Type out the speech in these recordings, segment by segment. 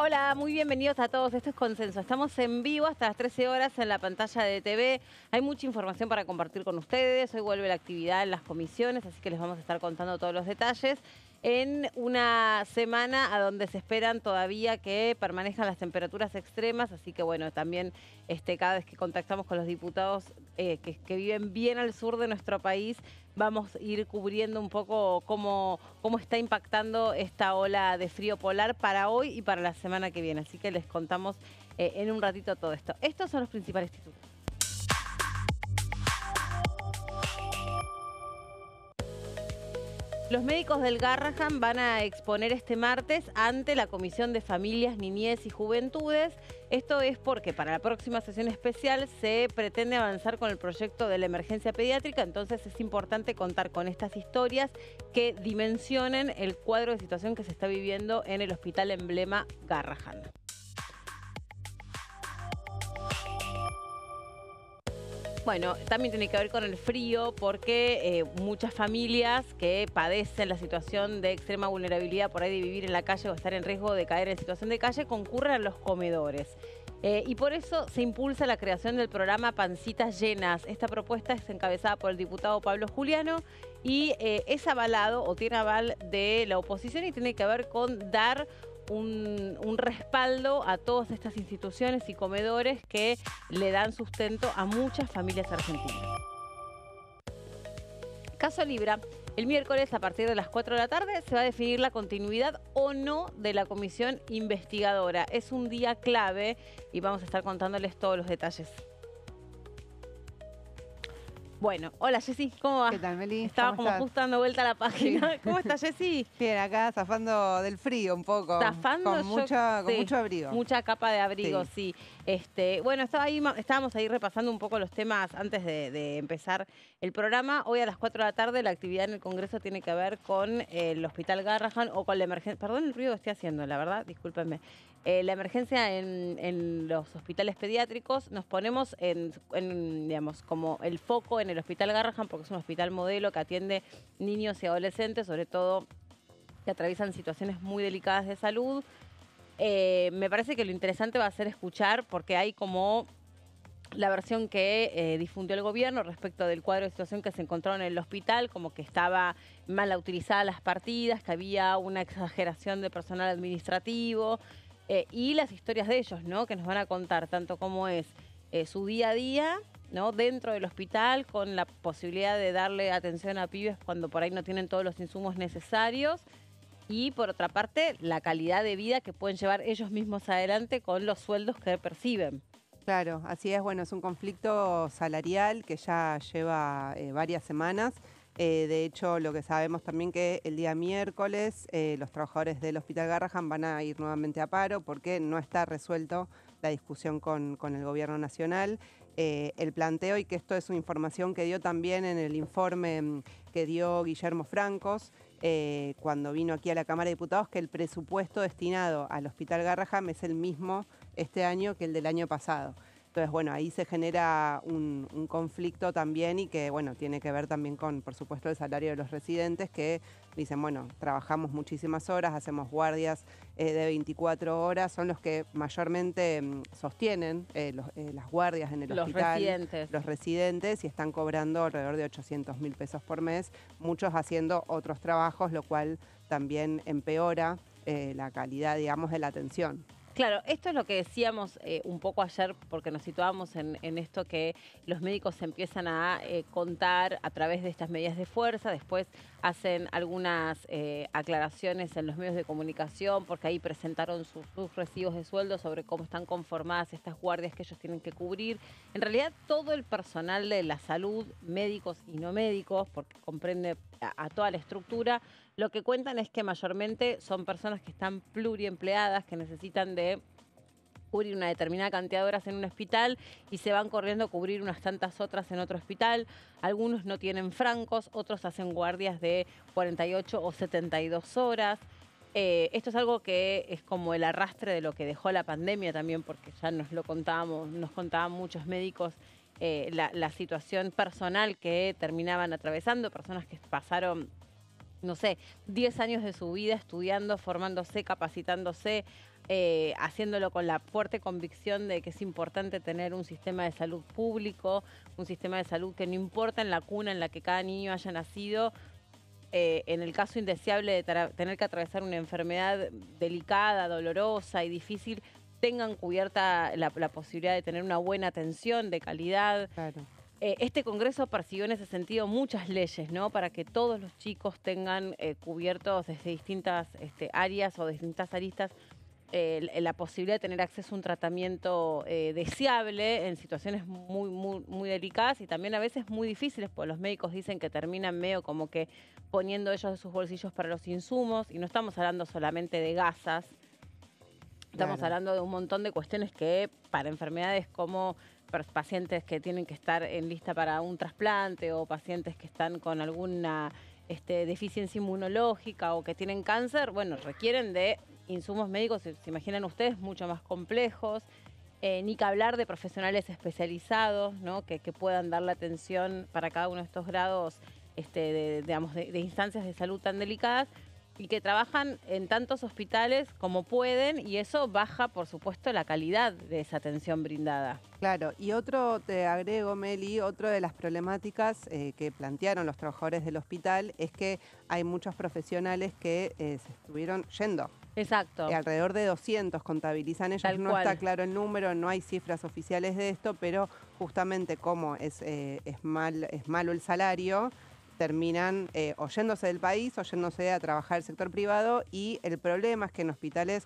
Hola, muy bienvenidos a todos. Esto es Consenso. Estamos en vivo hasta las 13 horas en la pantalla de TV. Hay mucha información para compartir con ustedes. Hoy vuelve la actividad en las comisiones, así que les vamos a estar contando todos los detalles. En una semana a donde se esperan todavía que permanezcan las temperaturas extremas, así que bueno, también cada vez que contactamos con los diputados que viven bien al sur de nuestro país, vamos a ir cubriendo un poco cómo está impactando esta ola de frío polar para hoy y para la semana que viene. Así que les contamos en un ratito todo esto. Estos son los principales títulos. Los médicos del Garrahan van a exponer este martes ante la Comisión de Familias, Niñez y Juventudes. Esto es porque para la próxima sesión especial se pretende avanzar con el proyecto de la emergencia pediátrica, entonces es importante contar con estas historias que dimensionen el cuadro de situación que se está viviendo en el Hospital Emblema Garrahan. Bueno, también tiene que ver con el frío porque muchas familias que padecen la situación de extrema vulnerabilidad por ahí de vivir en la calle o estar en riesgo de caer en situación de calle concurren a los comedores. Y por eso se impulsa la creación del programa Pancitas Llenas. Esta propuesta es encabezada por el diputado Pablo Juliano y es avalado o tiene aval de la oposición y tiene que ver con dar un respaldo a todas estas instituciones y comedores que le dan sustento a muchas familias argentinas. Caso Libra, el miércoles a partir de las 4 de la tarde se va a definir la continuidad o no de la comisión investigadora. Es un día clave y vamos a estar contándoles todos los detalles. Bueno, hola Jessy, ¿cómo va? ¿Qué tal, Meli? Estaba como justo dando vuelta a la página. Sí. ¿Cómo estás, Jessy? Bien, acá zafando del frío un poco. Zafando, con mucho abrigo. Mucha capa de abrigo, sí. Bueno, estábamos ahí repasando un poco los temas antes de empezar el programa. Hoy a las 4 de la tarde la actividad en el Congreso tiene que ver con el Hospital Garrahan o con la emergencia. Perdón el ruido que estoy haciendo, la verdad, discúlpenme. La emergencia en los hospitales pediátricos. Nos ponemos digamos, como el foco en el Hospital Garrahan porque es un hospital modelo que atiende niños y adolescentes, sobre todo que atraviesan situaciones muy delicadas de salud. Me parece que lo interesante va a ser escuchar porque hay como la versión que difundió el gobierno respecto del cuadro de situación que se encontró en el hospital, como que estaba mal utilizadas las partidas, que había una exageración de personal administrativo y las historias de ellos, ¿no? Que nos van a contar tanto cómo es su día a día, ¿no? Dentro del hospital, con la posibilidad de darle atención a pibes cuando por ahí no tienen todos los insumos necesarios. Y por otra parte, la calidad de vida que pueden llevar ellos mismos adelante con los sueldos que perciben. Claro, así es. Bueno, es un conflicto salarial que ya lleva varias semanas. De hecho, lo que sabemos también que el día miércoles los trabajadores del Hospital Garrahan van a ir nuevamente a paro porque no está resuelto la discusión con el Gobierno Nacional. El planteo, y que esto es una información que dio también en el informe que dio Guillermo Francos, cuando vino aquí a la Cámara de Diputados, que el presupuesto destinado al Hospital Garrahan es el mismo este año que el del año pasado. Entonces, bueno, ahí se genera un conflicto también y que, bueno, tiene que ver también con, por supuesto, el salario de los residentes que dicen, bueno, trabajamos muchísimas horas, hacemos guardias de 24 horas, son los que mayormente sostienen las guardias en el hospital. Los residentes, y están cobrando alrededor de 800.000 pesos por mes, muchos haciendo otros trabajos, lo cual también empeora la calidad, digamos, de la atención. Claro, esto es lo que decíamos un poco ayer, porque nos situábamos en esto que los médicos se empiezan a contar a través de estas medidas de fuerza, después hacen algunas aclaraciones en los medios de comunicación, porque ahí presentaron sus recibos de sueldo sobre cómo están conformadas estas guardias que ellos tienen que cubrir. En realidad, todo el personal de la salud, médicos y no médicos, porque comprende a toda la estructura, lo que cuentan es que mayormente son personas que están pluriempleadas, que necesitan de cubrir una determinada cantidad de horas en un hospital y se van corriendo a cubrir unas tantas otras en otro hospital. Algunos no tienen francos, otros hacen guardias de 48 o 72 horas. Esto es algo que es como el arrastre de lo que dejó la pandemia también, porque ya nos contaban muchos médicos la situación personal que terminaban atravesando, personas que pasaron, no sé, 10 años de su vida estudiando, formándose, capacitándose, haciéndolo con la fuerte convicción de que es importante tener un sistema de salud público, un sistema de salud que no importa en la cuna en la que cada niño haya nacido, en el caso indeseable de tener que atravesar una enfermedad delicada, dolorosa y difícil, tengan cubierta la posibilidad de tener una buena atención de calidad. Claro. Este Congreso persiguió en ese sentido muchas leyes, ¿no? Para que todos los chicos tengan cubiertos desde distintas áreas o distintas aristas la posibilidad de tener acceso a un tratamiento deseable en situaciones muy delicadas y también a veces muy difíciles, porque los médicos dicen que terminan medio como que poniendo ellos de sus bolsillos para los insumos, y no estamos hablando solamente de gasas, estamos hablando de un montón de cuestiones que para enfermedades como pacientes que tienen que estar en lista para un trasplante o pacientes que están con alguna deficiencia inmunológica o que tienen cáncer, bueno, requieren de insumos médicos, se imaginan ustedes, mucho más complejos, ni que hablar de profesionales especializados, ¿no? que puedan dar la atención para cada uno de estos grados de instancias de salud tan delicadas y que trabajan en tantos hospitales como pueden y eso baja, por supuesto, la calidad de esa atención brindada. Claro, y otro, te agrego, Meli, otro de las problemáticas que plantearon los trabajadores del hospital es que hay muchos profesionales que se estuvieron yendo. Exacto. Alrededor de 200 contabilizan ellos, Tal no cual. está claro el número, no hay cifras oficiales de esto, pero justamente como es malo el salario, terminan oyéndose del país, oyéndose a trabajar el sector privado y el problema es que en hospitales,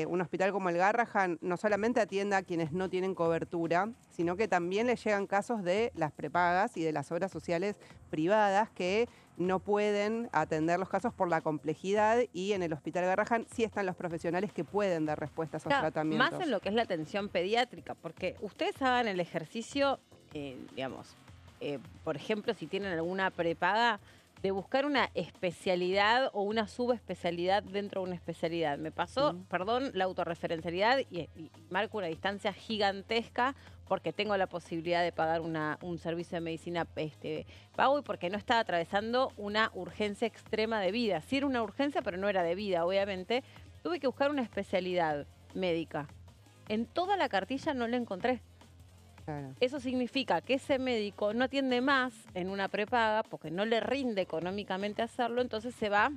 un hospital como el Garrahan no solamente atienda a quienes no tienen cobertura, sino que también les llegan casos de las prepagas y de las obras sociales privadas que no pueden atender los casos por la complejidad y en el Hospital Garrahan sí están los profesionales que pueden dar respuesta a esos tratamientos. Más en lo que es la atención pediátrica, porque ustedes hagan el ejercicio, por ejemplo, si tienen alguna prepaga, de buscar una especialidad o una subespecialidad dentro de una especialidad. Me pasó, perdón, la autorreferencialidad y marco una distancia gigantesca porque tengo la posibilidad de pagar un servicio de medicina pago y porque no estaba atravesando una urgencia extrema de vida. Sí era una urgencia, pero no era de vida, obviamente. Tuve que buscar una especialidad médica. En toda la cartilla no la encontré. Claro. Eso significa que ese médico no atiende más en una prepaga porque no le rinde económicamente hacerlo, entonces se va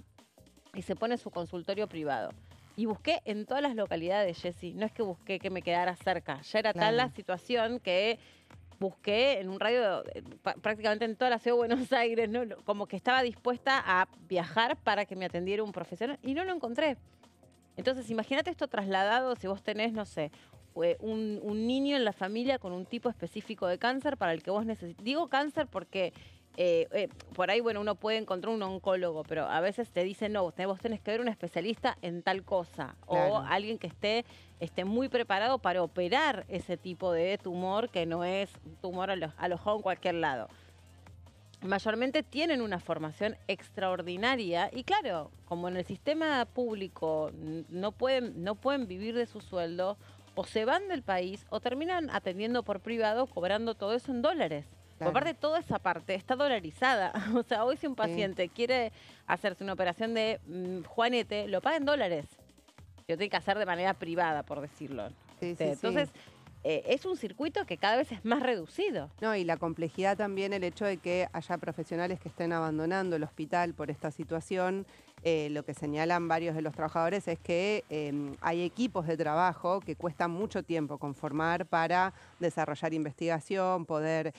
y se pone su consultorio privado. Y busqué en todas las localidades, Jessy, no es que busqué que me quedara cerca, ya era tal la situación que busqué en un radio prácticamente en toda la ciudad de Buenos Aires, ¿no? Como que estaba dispuesta a viajar para que me atendiera un profesional y no lo encontré. Entonces, imagínate esto trasladado si vos tenés, no sé, un niño en la familia con un tipo específico de cáncer para el que vos necesitas. Digo cáncer porque por ahí, bueno, uno puede encontrar un oncólogo, pero a veces te dicen, no, vos tenés que ver un especialista en tal cosa. Claro. O alguien que esté muy preparado para operar ese tipo de tumor, que no es un tumor alojado en cualquier lado. Mayormente tienen una formación extraordinaria y claro, como en el sistema público no pueden vivir de su sueldo, o se van del país o terminan atendiendo por privado, cobrando todo eso en dólares. Claro. Por parte, toda esa parte está dolarizada. O sea, hoy si un paciente quiere hacerse una operación de juanete, lo paga en dólares. Lo tiene que hacer de manera privada, por decirlo. Entonces, es un circuito que cada vez es más reducido. No, y la complejidad también, el hecho de que haya profesionales que estén abandonando el hospital por esta situación. Lo que señalan varios de los trabajadores es que hay equipos de trabajo que cuestan mucho tiempo conformar para desarrollar investigación, poder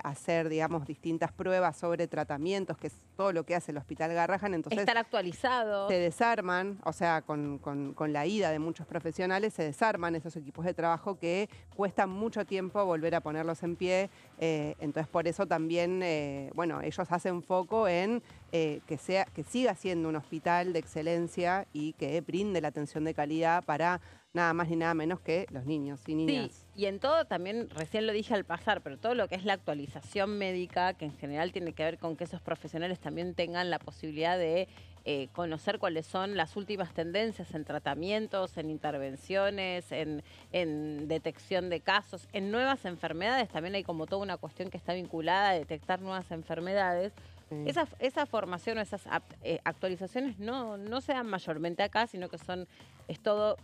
hacer, digamos, distintas pruebas sobre tratamientos, que es todo lo que hace el Hospital Garrahan. Entonces, estar actualizado. Se desarman, o sea, con la ida de muchos profesionales, se desarman esos equipos de trabajo que cuestan mucho tiempo volver a ponerlos en pie. Entonces, por eso también, bueno, ellos hacen foco en que siga siendo un hospital de excelencia y que brinde la atención de calidad para nada más ni nada menos que los niños y niñas. Sí, y en todo también, recién lo dije al pasar, pero todo lo que es la actualización médica, que en general tiene que ver con que esos profesionales también tengan la posibilidad de conocer cuáles son las últimas tendencias en tratamientos, en intervenciones, en detección de casos, en nuevas enfermedades. También hay como toda una cuestión que está vinculada a detectar nuevas enfermedades. Esa formación o esas actualizaciones no se dan mayormente acá, sino que es todo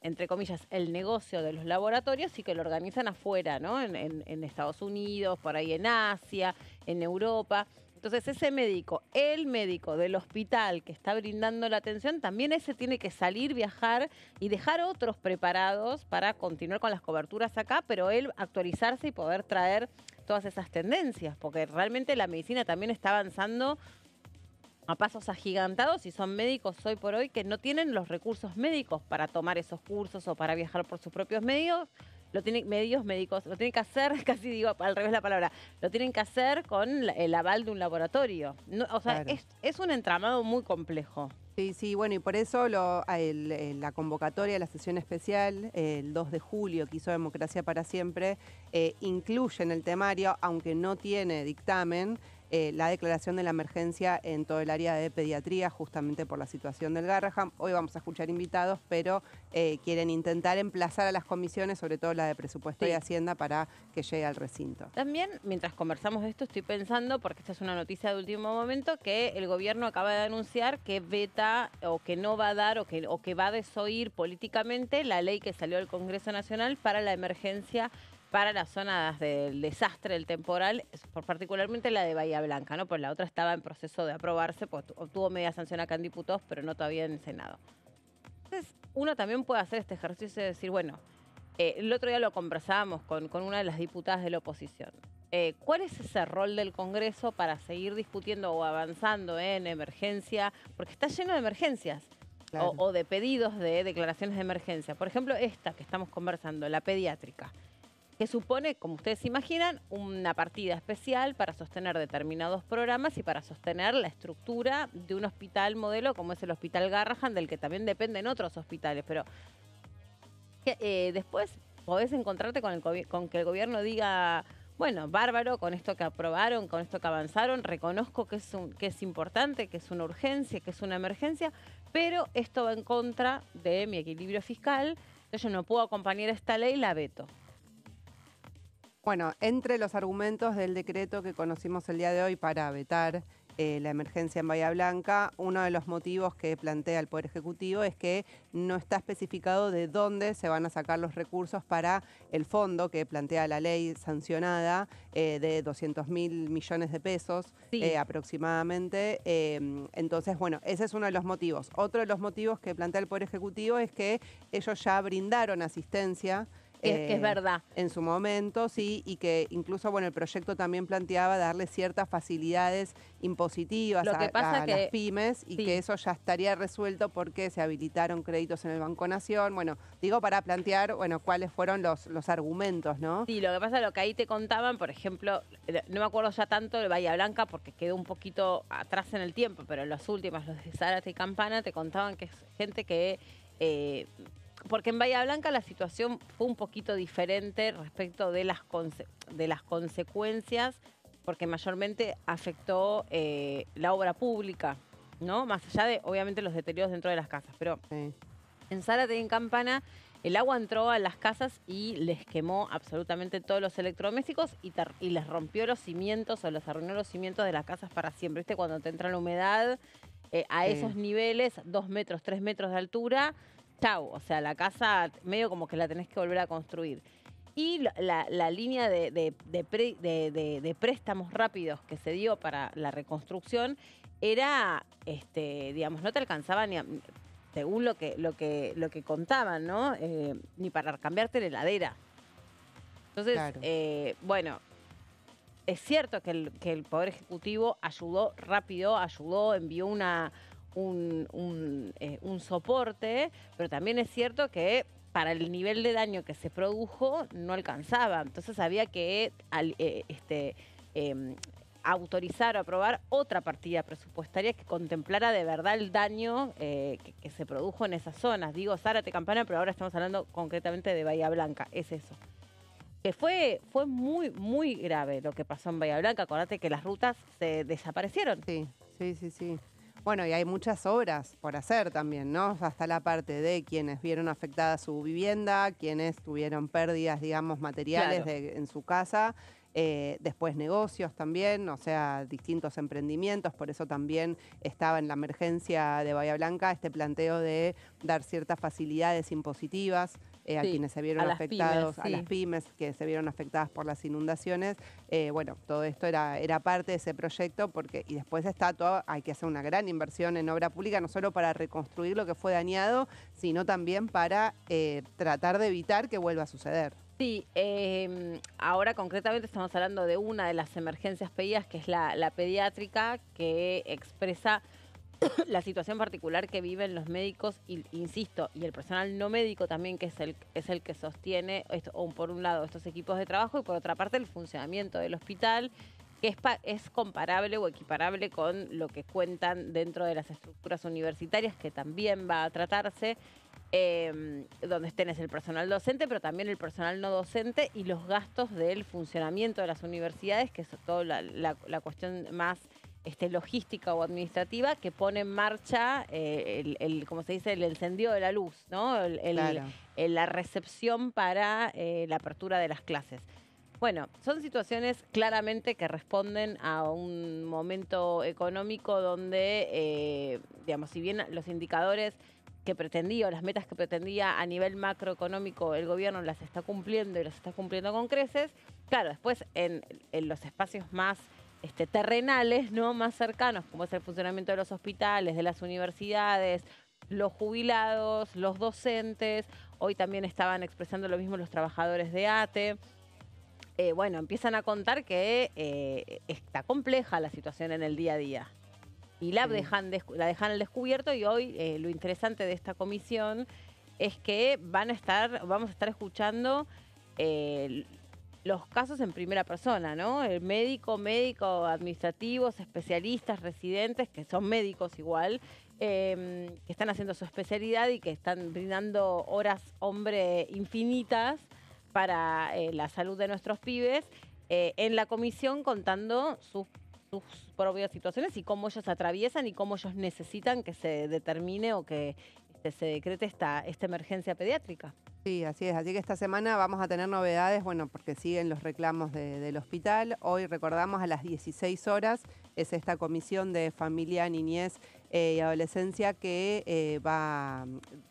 entre comillas, el negocio de los laboratorios y que lo organizan afuera, ¿no? En Estados Unidos, por ahí en Asia, en Europa. Entonces ese médico, el médico del hospital que está brindando la atención, también ese tiene que salir, viajar y dejar otros preparados para continuar con las coberturas acá, pero él actualizarse y poder traer todas esas tendencias, porque realmente la medicina también está avanzando a pasos agigantados y son médicos hoy por hoy que no tienen los recursos médicos para tomar esos cursos o para viajar por sus propios medios. Médicos, lo tienen que hacer, casi digo al revés la palabra, lo tienen que hacer con el aval de un laboratorio. No, o sea, Claro. es un entramado muy complejo. Sí, sí, bueno, y por eso la convocatoria, la sesión especial, el 2 de julio que hizo Democracia para Siempre, incluye en el temario, aunque no tiene dictamen, la declaración de la emergencia en todo el área de pediatría, justamente por la situación del Garrahan. Hoy vamos a escuchar invitados, pero quieren intentar emplazar a las comisiones, sobre todo la de Presupuesto y Hacienda, para que llegue al recinto. También, mientras conversamos de esto, estoy pensando, porque esta es una noticia de último momento, que el gobierno acaba de anunciar que veta o que no va a dar o que va a desoír políticamente la ley que salió del Congreso Nacional para la emergencia para las zonas del desastre, del temporal, particularmente la de Bahía Blanca, ¿no? Pues la otra estaba en proceso de aprobarse, pues obtuvo media sanción acá en diputados, pero no todavía en el Senado. Entonces, uno también puede hacer este ejercicio de decir, bueno, el otro día lo conversábamos con una de las diputadas de la oposición. ¿Cuál es ese rol del Congreso para seguir discutiendo o avanzando en emergencia? Porque está lleno de emergencias. Claro. O de pedidos de declaraciones de emergencia. Por ejemplo, esta que estamos conversando, la pediátrica, que supone, como ustedes imaginan, una partida especial para sostener determinados programas y para sostener la estructura de un hospital modelo como es el Hospital Garrahan, del que también dependen otros hospitales. Pero después podés encontrarte con que el gobierno diga, bueno, bárbaro, con esto que aprobaron, con esto que avanzaron, reconozco que es importante, que es una urgencia, que es una emergencia, pero esto va en contra de mi equilibrio fiscal, entonces yo no puedo acompañar esta ley, la veto. Bueno, entre los argumentos del decreto que conocimos el día de hoy para vetar la emergencia en Bahía Blanca, uno de los motivos que plantea el Poder Ejecutivo es que no está especificado de dónde se van a sacar los recursos para el fondo que plantea la ley sancionada de 200.000 millones de pesos aproximadamente. Entonces, bueno, ese es uno de los motivos. Otro de los motivos que plantea el Poder Ejecutivo es que ellos ya brindaron asistencia. Que es verdad. En su momento, sí, y que incluso, bueno, el proyecto también planteaba darle ciertas facilidades impositivas a las pymes y que eso ya estaría resuelto porque se habilitaron créditos en el Banco Nación. Bueno, digo para plantear, bueno, cuáles fueron los argumentos, ¿no? Sí, lo que pasa es lo que ahí te contaban, por ejemplo, no me acuerdo ya tanto de Bahía Blanca porque quedó un poquito atrás en el tiempo, pero en las últimas, los de Zárate y Campana, te contaban que es gente que... porque en Bahía Blanca la situación fue un poquito diferente respecto de las consecuencias, porque mayormente afectó la obra pública, ¿no? Más allá de, obviamente, los deterioros dentro de las casas. Pero en Zárate y en Campana el agua entró a las casas y les quemó absolutamente todos los electrodomésticos y les rompió los cimientos o les arruinó los cimientos de las casas para siempre. ¿Viste? Cuando te entra la humedad a esos niveles, 2 metros, 3 metros de altura... Chau, o sea, la casa medio como que la tenés que volver a construir. Y la línea de préstamos rápidos que se dio para la reconstrucción era, digamos, no te alcanzaba ni según lo que contaban, ¿no? Ni para cambiarte la heladera. Entonces, claro. Bueno, es cierto que el Poder Ejecutivo ayudó rápido, envió un soporte, pero también es cierto que para el nivel de daño que se produjo no alcanzaba. Entonces había que autorizar o aprobar otra partida presupuestaria que contemplara de verdad el daño que se produjo en esas zonas. Digo Zárate, Campana, pero ahora estamos hablando concretamente de Bahía Blanca. Es eso. Que fue muy, muy grave lo que pasó en Bahía Blanca. Acordate que las rutas se desaparecieron. Sí. Bueno, y hay muchas obras por hacer también, ¿no? Hasta la parte de quienes vieron afectada su vivienda, quienes tuvieron pérdidas, digamos, materiales en su casa. después negocios también, o sea, distintos emprendimientos, por eso también estaba en la emergencia de Bahía Blanca este planteo de dar ciertas facilidades impositivas a Sí, quienes se vieron a las afectados, pymes, a las sí. pymes que se vieron afectadas por las inundaciones. Bueno, todo esto era parte de ese proyecto y después está todo, hay que hacer una gran inversión en obra pública, no solo para reconstruir lo que fue dañado, sino también para tratar de evitar que vuelva a suceder. Sí, ahora concretamente estamos hablando de una de las emergencias pedidas, que es la pediátrica, que expresa la situación particular que viven los médicos, y, insisto, y el personal no médico también, que es el que sostiene, por un lado, estos equipos de trabajo, y por otra parte el funcionamiento del hospital, que es comparable o equiparable con lo que cuentan dentro de las estructuras universitarias, que también va a tratarse, donde tenés el personal docente, pero también el personal no docente y los gastos del funcionamiento de las universidades, que es toda la cuestión más logística o administrativa, que pone en marcha como se dice, el encendido de la luz, ¿no? Claro. La recepción para la apertura de las clases. Bueno, son situaciones claramente que responden a un momento económico donde, digamos, si bien los indicadores que pretendía o las metas que pretendía a nivel macroeconómico el gobierno las está cumpliendo y las está cumpliendo con creces, claro, después en los espacios más terrenales, ¿no? Más cercanos, como es el funcionamiento de los hospitales, de las universidades, los jubilados, los docentes, hoy también estaban expresando lo mismo los trabajadores de ATE. Bueno, empiezan a contar que está compleja la situación en el día a día. Y la dejan al descubierto, y hoy lo interesante de esta comisión es que vamos a estar escuchando los casos en primera persona, ¿no? El médico, administrativos, especialistas, residentes, que son médicos igual, que están haciendo su especialidad y que están brindando horas hombre infinitas para la salud de nuestros pibes, en la comisión contando sus propias situaciones y cómo ellos atraviesan y cómo ellos necesitan que se determine o que se decrete esta emergencia pediátrica. Sí, así es. Así que esta semana vamos a tener novedades, bueno, porque siguen los reclamos del hospital. Hoy recordamos a las 16 horas, es esta comisión de familia, niñez y adolescencia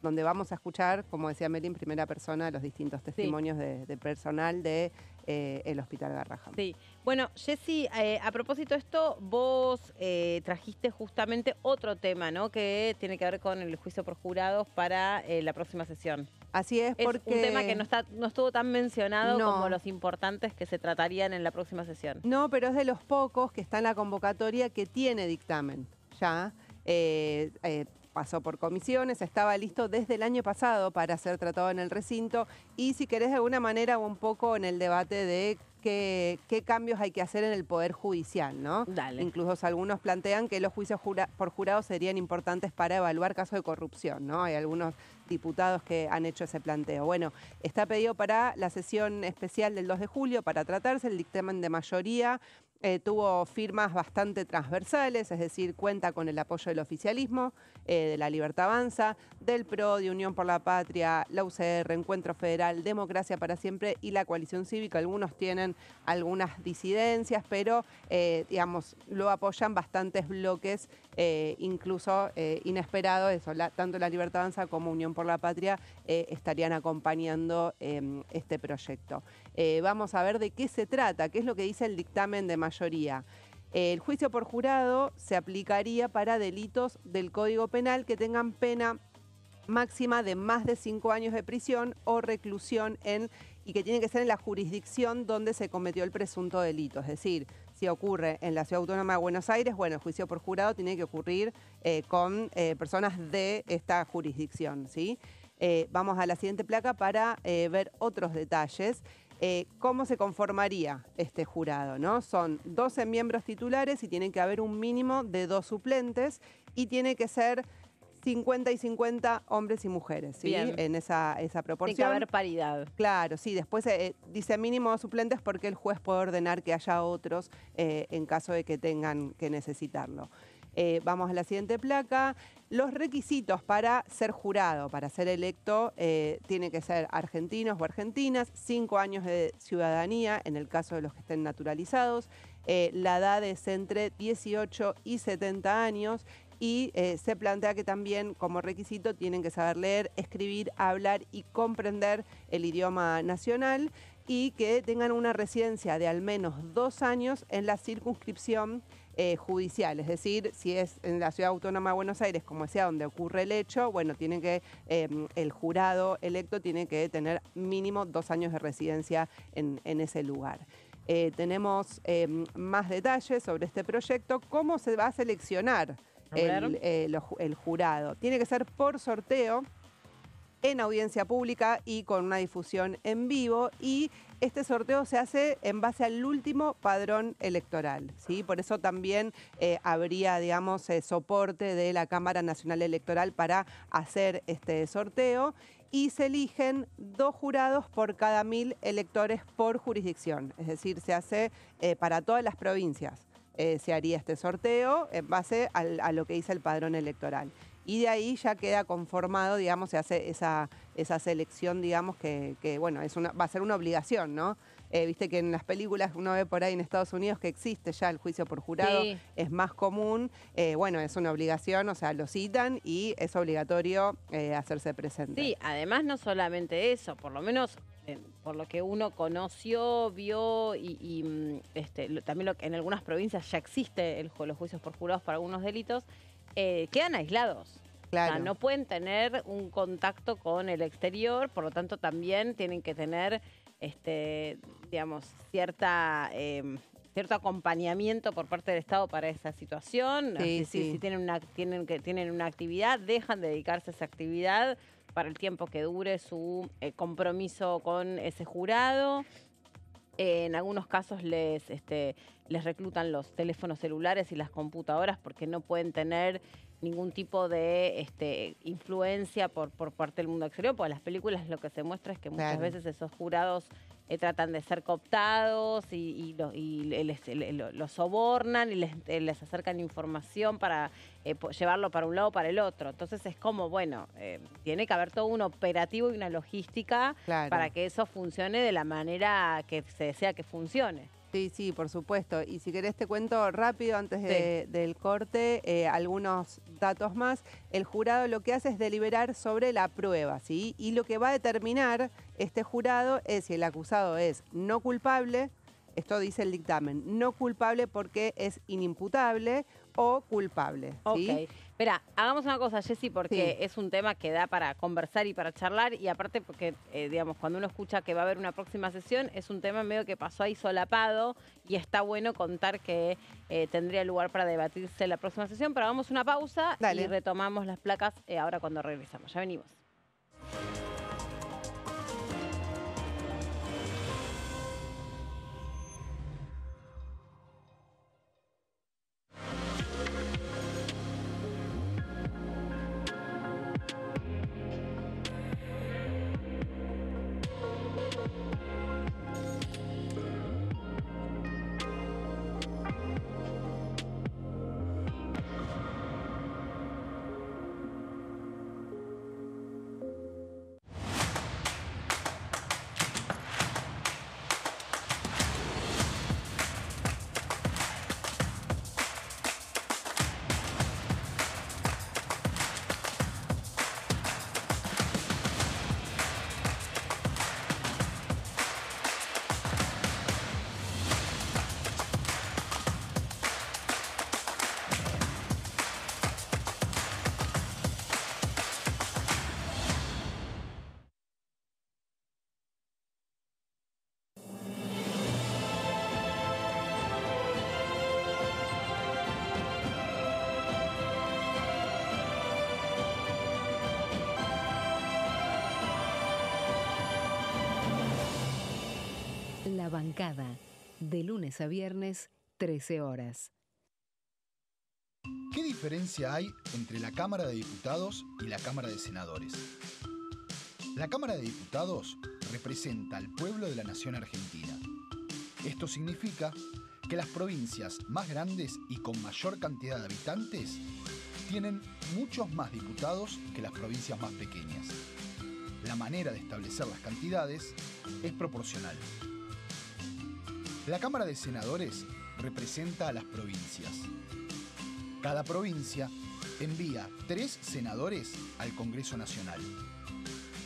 donde vamos a escuchar, como decía Meli, en primera persona los distintos testimonios de personal de el Hospital Garrahan. Sí. Bueno, Jessy, a propósito de esto, vos trajiste justamente otro tema, ¿no? Que tiene que ver con el juicio por jurados para la próxima sesión. Así es, porque... Es un tema que no estuvo tan mencionado como los importantes que se tratarían en la próxima sesión. No, pero es de los pocos que está en la convocatoria que tiene dictamen ya. Pasó por comisiones, estaba listo desde el año pasado para ser tratado en el recinto, y si querés de alguna manera un poco en el debate de qué cambios hay que hacer en el Poder Judicial, ¿no? Dale. Incluso algunos plantean que los juicios por jurados serían importantes para evaluar casos de corrupción, ¿no? Hay algunos diputados que han hecho ese planteo. Bueno, está pedido para la sesión especial del 2 de julio para tratarse. El dictamen de mayoría tuvo firmas bastante transversales, es decir, cuenta con el apoyo del oficialismo, de La Libertad Avanza, del PRO, de Unión por la Patria, la UCR, Encuentro Federal, Democracia para Siempre y la Coalición Cívica. Algunos tienen algunas disidencias, pero digamos, lo apoyan bastantes bloques, incluso inesperado eso. Tanto La Libertad Avanza como Unión por la Patria estarían acompañando este proyecto. Vamos a ver de qué se trata, qué es lo que dice el dictamen de mayoría. El juicio por jurado se aplicaría para delitos del Código Penal que tengan pena máxima de más de 5 años de prisión o reclusión y que tiene que ser en la jurisdicción donde se cometió el presunto delito. Es decir, si ocurre en la Ciudad Autónoma de Buenos Aires, bueno, el juicio por jurado tiene que ocurrir con personas de esta jurisdicción, ¿sí? Vamos a la siguiente placa para ver otros detalles. ¿Cómo se conformaría este jurado, ¿no? Son 12 miembros titulares y tiene que haber un mínimo de 2 suplentes y tiene que ser 50 y 50 hombres y mujeres, ¿sí? Bien. En esa proporción. Tiene que haber paridad. Claro, sí. Después dice mínimo 2 suplentes porque el juez puede ordenar que haya otros en caso de que tengan que necesitarlo. Vamos a la siguiente placa. Los requisitos para ser jurado, para ser electo, tiene que ser argentinos o argentinas, 5 años de ciudadanía en el caso de los que estén naturalizados, la edad es entre 18 y 70 años y se plantea que también como requisito tienen que saber leer, escribir, hablar y comprender el idioma nacional y que tengan una residencia de al menos 2 años en la circunscripción judicial, es decir, si es en la Ciudad Autónoma de Buenos Aires, como sea donde ocurre el hecho, bueno, tienen que, el jurado electo tiene que tener mínimo 2 años de residencia en ese lugar. Tenemos más detalles sobre este proyecto, cómo se va a seleccionar el jurado. Tiene que ser por sorteo, en audiencia pública y con una difusión en vivo, y este sorteo se hace en base al último padrón electoral, ¿sí? Por eso también habría, digamos, soporte de la Cámara Nacional Electoral para hacer este sorteo, y se eligen 2 jurados por cada 1000 electores por jurisdicción, es decir, se hace para todas las provincias. Se haría este sorteo en base a lo que dice el padrón electoral. Y de ahí ya queda conformado, digamos, se hace esa selección, digamos, que bueno, va a ser una obligación, ¿no? Viste que en las películas uno ve por ahí en Estados Unidos que existe ya el juicio por jurado, sí, es más común. Bueno, es una obligación, o sea, lo citan y es obligatorio hacerse presente. Sí, además no solamente eso, por lo menos por lo que uno conoció, vio también en algunas provincias ya existe los juicios por jurados para algunos delitos, quedan aislados. Claro. O sea, no pueden tener un contacto con el exterior, por lo tanto también tienen que tener, digamos, cierto acompañamiento por parte del Estado para esa situación. Sí, si tienen una actividad, dejan de dedicarse a esa actividad para el tiempo que dure su compromiso con ese jurado. En algunos casos les reclutan los teléfonos celulares y las computadoras porque no pueden tener ningún tipo de influencia por parte del mundo exterior, porque en las películas lo que se muestra es que muchas veces esos jurados tratan de ser cooptados y los sobornan y les acercan información para llevarlo para un lado o para el otro. Entonces es como, bueno, tiene que haber todo un operativo y una logística para que eso funcione de la manera que se desea que funcione. Sí, sí, por supuesto. Y si querés te cuento rápido antes del corte algunos datos más. El jurado lo que hace es deliberar sobre la prueba, ¿sí? Y lo que va a determinar este jurado es si el acusado es no culpable, esto dice el dictamen, no culpable porque es inimputable o culpable, ¿sí? Ok. Espera, hagamos una cosa, Jessy, porque es un tema que da para conversar y para charlar, y aparte porque, digamos, cuando uno escucha que va a haber una próxima sesión, es un tema medio que pasó ahí solapado y está bueno contar que tendría lugar para debatirse la próxima sesión, pero hagamos una pausa y retomamos las placas ahora cuando regresamos. Ya venimos. La bancada, de lunes a viernes, 13 horas. ¿Qué diferencia hay entre la Cámara de Diputados y la Cámara de Senadores? La Cámara de Diputados representa al pueblo de la nación argentina. Esto significa que las provincias más grandes y con mayor cantidad de habitantes tienen muchos más diputados que las provincias más pequeñas. La manera de establecer las cantidades es proporcional. La Cámara de Senadores representa a las provincias. Cada provincia envía 3 senadores al Congreso Nacional.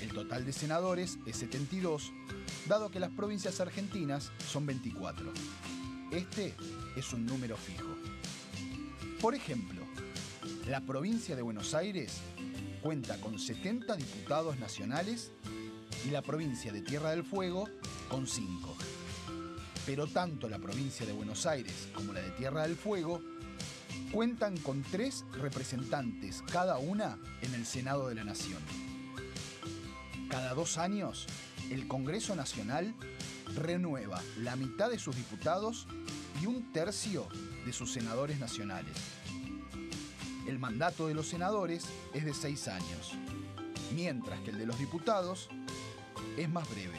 El total de senadores es 72, dado que las provincias argentinas son 24. Este es un número fijo. Por ejemplo, la provincia de Buenos Aires cuenta con 70 diputados nacionales y la provincia de Tierra del Fuego con 5. Pero tanto la provincia de Buenos Aires como la de Tierra del Fuego cuentan con 3 representantes cada una en el Senado de la Nación. Cada 2 años, el Congreso Nacional renueva la mitad de sus diputados y 1/3 de sus senadores nacionales. El mandato de los senadores es de 6 años, mientras que el de los diputados es más breve,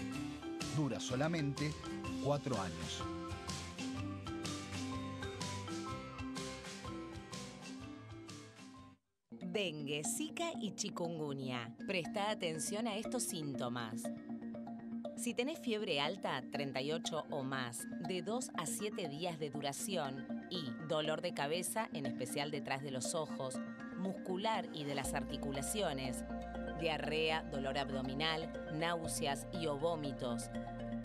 dura solamente 4 años. Dengue, Zika y chikungunya. Presta atención a estos síntomas. Si tenés fiebre alta, 38 o más, de 2 a 7 días de duración y dolor de cabeza, en especial detrás de los ojos, muscular y de las articulaciones, diarrea, dolor abdominal, náuseas y o vómitos,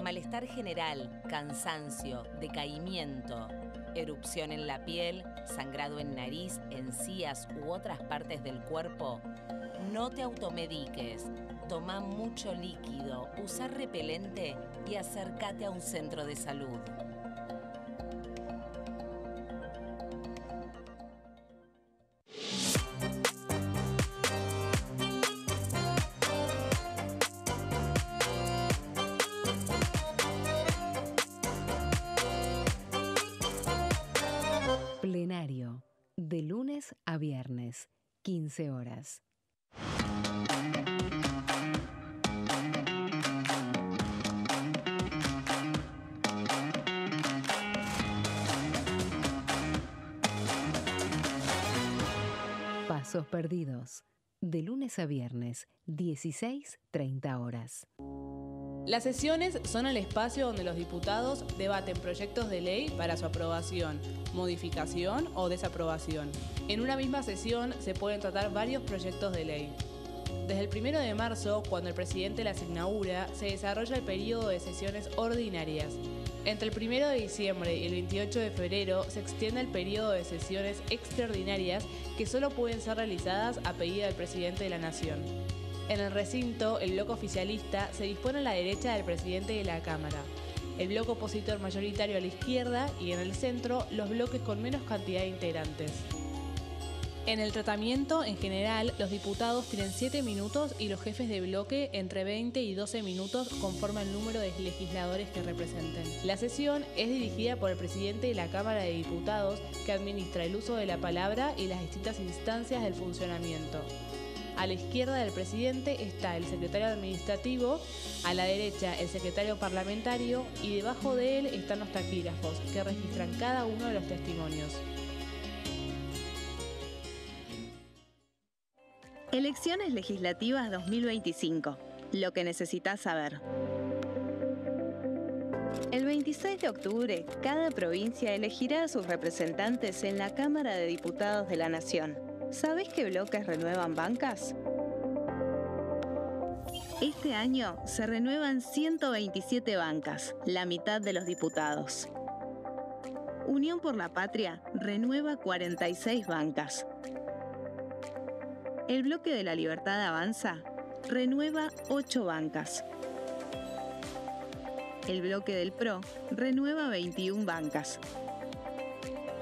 malestar general, cansancio, decaimiento, erupción en la piel, sangrado en nariz, encías u otras partes del cuerpo, no te automediques. Toma mucho líquido, usa repelente y acércate a un centro de salud. Plenario, de lunes a viernes, 15 horas. Pasos perdidos, de lunes a viernes, 16:30 horas. Las sesiones son el espacio donde los diputados debaten proyectos de ley para su aprobación, modificación o desaprobación. En una misma sesión se pueden tratar varios proyectos de ley. Desde el 1 de marzo, cuando el presidente las inaugura, se desarrolla el periodo de sesiones ordinarias. Entre el 1 de diciembre y el 28 de febrero se extiende el periodo de sesiones extraordinarias que solo pueden ser realizadas a pedido del presidente de la Nación. En el recinto, el bloque oficialista se dispone a la derecha del presidente de la Cámara, el bloque opositor mayoritario a la izquierda y en el centro los bloques con menos cantidad de integrantes. En el tratamiento, en general, los diputados tienen 7 minutos y los jefes de bloque entre 20 y 12 minutos conforme al número de legisladores que representen. La sesión es dirigida por el presidente de la Cámara de Diputados, que administra el uso de la palabra y las distintas instancias del funcionamiento. A la izquierda del presidente está el secretario administrativo, a la derecha el secretario parlamentario y debajo de él están los taquígrafos, que registran cada uno de los testimonios. Elecciones legislativas 2025. Lo que necesitas saber. El 26 de octubre, cada provincia elegirá a sus representantes en la Cámara de Diputados de la Nación. ¿Sabés qué bloques renuevan bancas? Este año se renuevan 127 bancas, la mitad de los diputados. Unión por la Patria renueva 46 bancas. El Bloque de la Libertad Avanza renueva 8 bancas. El Bloque del PRO renueva 21 bancas.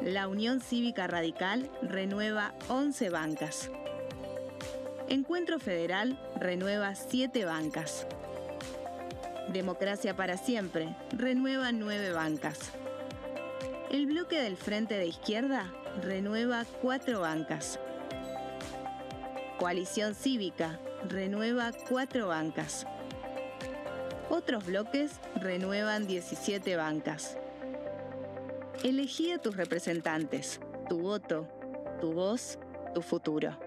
La Unión Cívica Radical renueva 11 bancas. Encuentro Federal renueva 7 bancas. Democracia para Siempre renueva 9 bancas. El Bloque del Frente de Izquierda renueva 4 bancas. Coalición Cívica renueva 4 bancas. Otros bloques renuevan 17 bancas. Elegí a tus representantes. Tu voto, tu voz, tu futuro.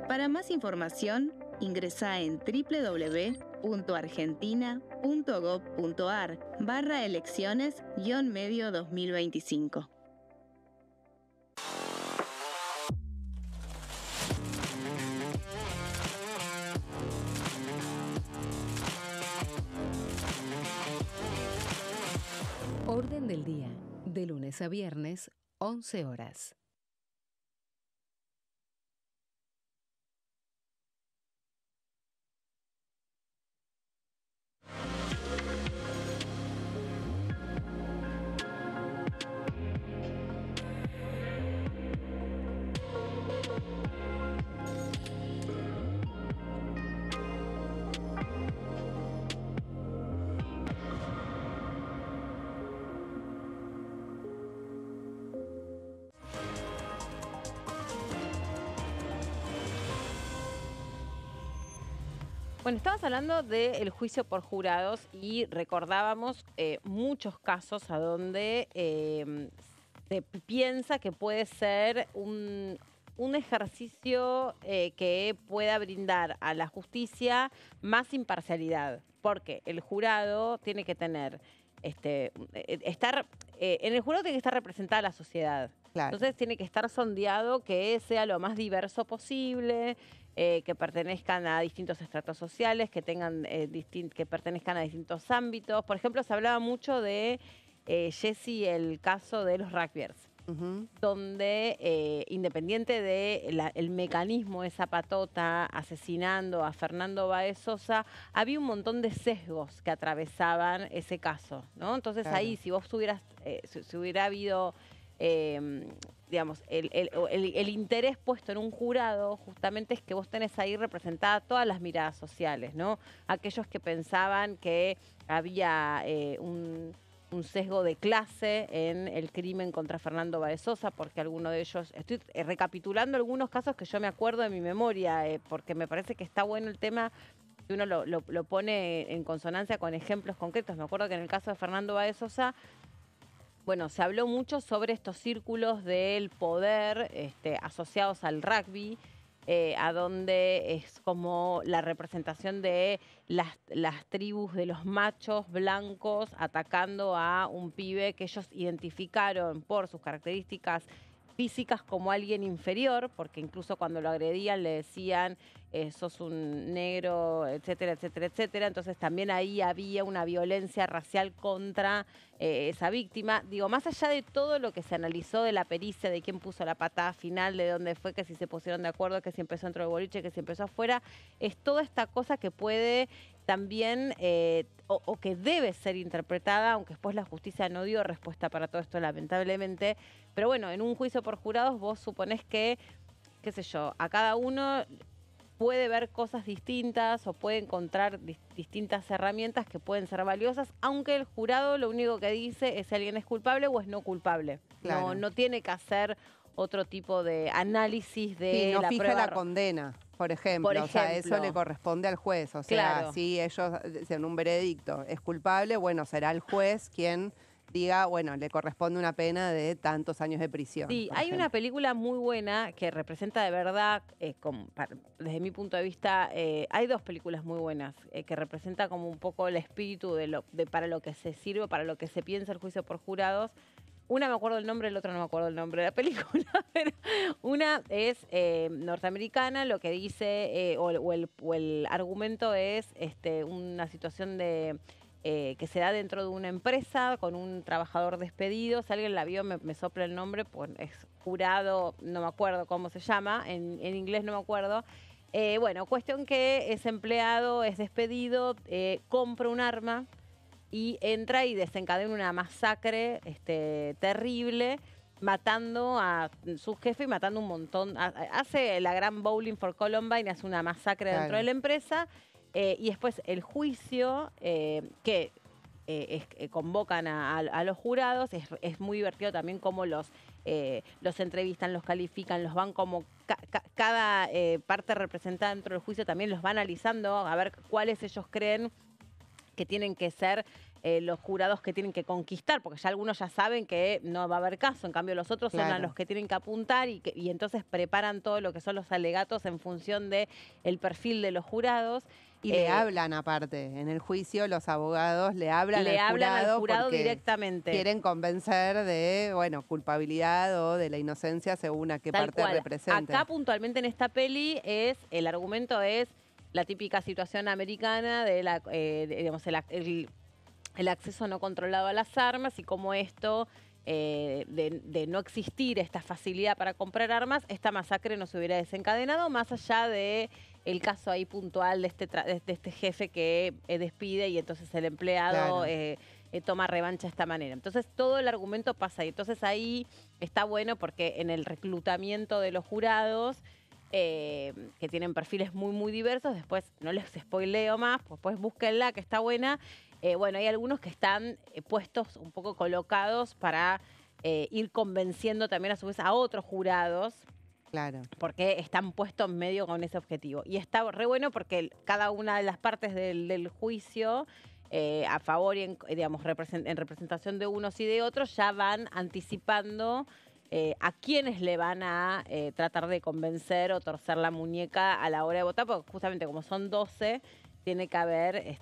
Para más información, ingresa en www.argentina.gov.ar/elecciones-medio 2025. Orden del día, de lunes a viernes, 11 horas. Bueno, estabas hablando del juicio por jurados y recordábamos muchos casos a donde se piensa que puede ser un ejercicio que pueda brindar a la justicia más imparcialidad, porque el jurado tiene que tener, en el jurado tiene que estar representada la sociedad. Claro. Entonces tiene que estar sondeado que sea lo más diverso posible, que pertenezcan a distintos estratos sociales, que tengan que pertenezcan a distintos ámbitos. Por ejemplo, se hablaba mucho de Jessy, el caso de los rugbyers, donde independiente del mecanismo de esa patota asesinando a Fernando Báez Sosa, había un montón de sesgos que atravesaban ese caso, ¿no? Entonces ahí, si vos tuvieras, si hubiera habido digamos, el interés puesto en un jurado, justamente es que vos tenés ahí representadas todas las miradas sociales, ¿no? Aquellos que pensaban que había un sesgo de clase en el crimen contra Fernando Báez Sosa, porque alguno de ellos, estoy recapitulando algunos casos que yo me acuerdo de mi memoria, porque me parece que está bueno el tema, que uno lo pone en consonancia con ejemplos concretos. Me acuerdo que en el caso de Fernando Báez Sosa, bueno, se habló mucho sobre estos círculos del poder asociados al rugby, a donde es como la representación de las tribus de los machos blancos atacando a un pibe que ellos identificaron por sus características físicas como alguien inferior, porque incluso cuando lo agredían le decían sos un negro, etcétera, etcétera, etcétera. Entonces también ahí había una violencia racial contra esa víctima. Digo, más allá de todo lo que se analizó de la pericia, de quién puso la patada final, de dónde fue, que si se pusieron de acuerdo, que si empezó dentro del boliche, que si empezó afuera, es toda esta cosa que puede también, o que debe ser interpretada, aunque después la justicia no dio respuesta para todo esto, lamentablemente. Pero bueno, en un juicio por jurados vos suponés que, qué sé yo, a cada uno puede ver cosas distintas o puede encontrar distintas herramientas que pueden ser valiosas, aunque el jurado lo único que dice es si alguien es culpable o es no culpable. Claro. No tiene que hacer otro tipo de análisis de no la fija prueba. la condena, por ejemplo. O sea, eso le corresponde al juez. O sea, Claro. si ellos en un veredicto es culpable, bueno, será el juez quien diga, bueno, le corresponde una pena de tantos años de prisión. Sí, hay una película muy buena que representa de verdad, desde mi punto de vista, hay dos películas muy buenas que representa como un poco el espíritu para lo que se sirve, para lo que se piensa el juicio por jurados. Una me acuerdo el nombre, el otro no me acuerdo el nombre de la película, pero una es norteamericana, lo que dice, o el argumento es una situación de que se da dentro de una empresa con un trabajador despedido. Si alguien la vio, me sopla el nombre, pues es jurado, no me acuerdo cómo se llama, en inglés no me acuerdo. Bueno, cuestión que ese empleado es despedido, compra un arma y entra y desencadena una masacre terrible, matando a su jefe y matando un montón. Hace la gran Bowling for Columbine, hace una masacre dentro de la empresa. Y después el juicio que convocan a los jurados, es muy divertido también cómo los entrevistan, los califican, los van como cada parte representada dentro del juicio también los va analizando a ver cuáles ellos creen que tienen que ser los jurados que tienen que conquistar, porque ya algunos ya saben que no va a haber caso, en cambio los otros son a Claro. los que tienen que apuntar y entonces preparan todo lo que son los alegatos en función de el perfil de los jurados. Y le hablan aparte, en el juicio los abogados le hablan al jurado porque directamente. quieren convencer de, bueno, culpabilidad o de la inocencia según a qué Tal parte cual. represente. Acá puntualmente en esta peli el argumento es la típica situación americana de digamos, el acceso no controlado a las armas y cómo esto, de no existir esta facilidad para comprar armas, esta masacre no se hubiera desencadenado, más allá de el caso ahí puntual de este jefe que despide y entonces el empleado toma revancha de esta manera. Entonces todo el argumento pasa ahí. Entonces ahí está bueno porque en el reclutamiento de los jurados, que tienen perfiles muy, muy diversos, después no les spoileo más, pues búsquenla, que está buena. Bueno, hay algunos que están puestos un poco colocados para ir convenciendo también a su vez a otros jurados. Claro. Porque están puestos medio con ese objetivo. Y está re bueno porque cada una de las partes del juicio, a favor y digamos, en representación de unos y de otros, ya van anticipando a quienes le van a tratar de convencer o torcer la muñeca a la hora de votar, porque justamente como son 12, tiene que haber